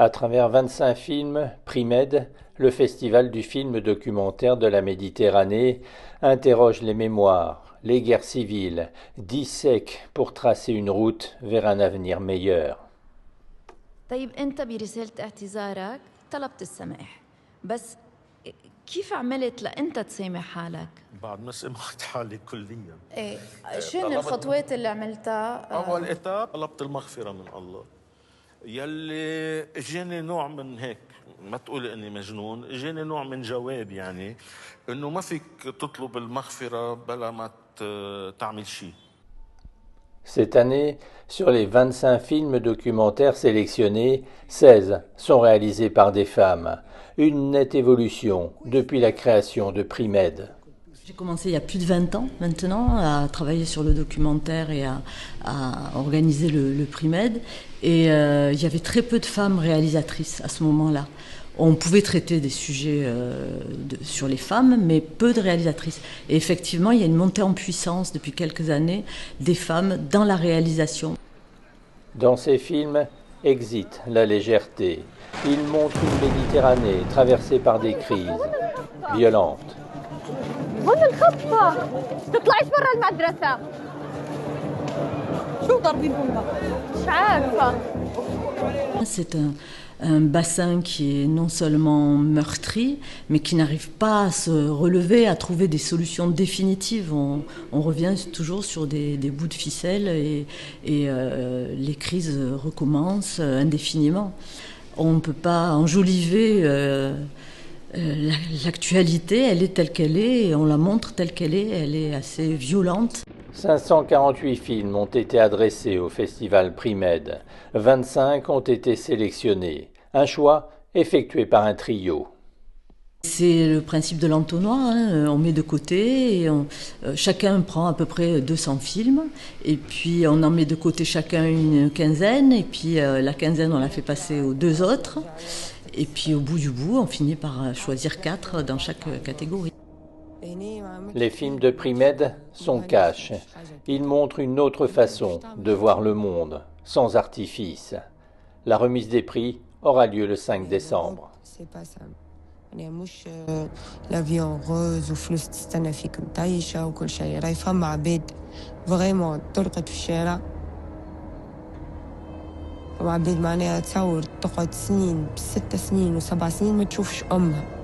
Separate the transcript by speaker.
Speaker 1: À travers 25 films, Primed, le festival du film documentaire de la Méditerranée, interroge les mémoires, les guerres civiles, dissèque pour tracer une route vers un avenir meilleur.
Speaker 2: طيب أنت برسالة اعتذارك طلبت السماح بس كيف عملت لأنت تسامح حالك؟
Speaker 3: بعد ما سمعت حالي كليا.
Speaker 2: إيه شنو الخطوات اللي عملتها؟
Speaker 3: أول إتاب طلبت المغفرة من الله يلي اجاني نوع من هيك، ما تقولي اني مجنون، اجاني نوع من جواب يعني انه ما فيك تطلب المغفرة بلا ما تعمل شيء.
Speaker 1: Cette année, sur les 25 films documentaires sélectionnés, 16 sont réalisés par des femmes. Une nette évolution depuis la création de Primed.
Speaker 4: J'ai commencé il y a plus de 20 ans maintenant à travailler sur le documentaire et à organiser le Primed. Et il y avait très peu de femmes réalisatrices à ce moment-là. On pouvait traiter des sujets sur les femmes, mais peu de réalisatrices. Et effectivement, il y a une montée en puissance depuis quelques années des femmes dans la réalisation.
Speaker 1: Dans ces films, exit la légèreté. Ils montrent une Méditerranée traversée par des crises violentes.
Speaker 5: هون الخطة تطلعيش برا المدرسة شو ضاربين بومبا مش عارفة
Speaker 4: C'est un bassin qui est non seulement meurtri, mais qui n'arrive pas à se relever, à trouver des solutions définitives. On revient toujours sur des bouts de ficelle et les crises recommencent indéfiniment. On ne peut pas enjoliver l'actualité, elle est telle qu'elle est, et on la montre telle qu'elle est, elle est assez violente.
Speaker 1: 548 films ont été adressés au festival Primed. 25 ont été sélectionnés. Un choix effectué par un trio.
Speaker 4: C'est le principe de l'entonnoir, hein. On met de côté, et chacun prend à peu près 200 films, et puis on en met de côté chacun une quinzaine, et puis la quinzaine on la fait passer aux deux autres. Et puis au bout du bout, on finit par choisir 4 dans chaque catégorie.
Speaker 1: Les films de Primed sont cash. Ils montrent une autre façon de voir le monde, sans artifice. La remise des prix aura lieu le 5 décembre.
Speaker 6: C'est pas ça. يعني مش لافيون غوز وفلوس تستنى فيك مطيشة وكل شيء، راهي فما عباد فغيمون ترقد في الشارع، وعباد معناها تصور تقعد سنين 6 سنين و7 سنين ما تشوفش أمها.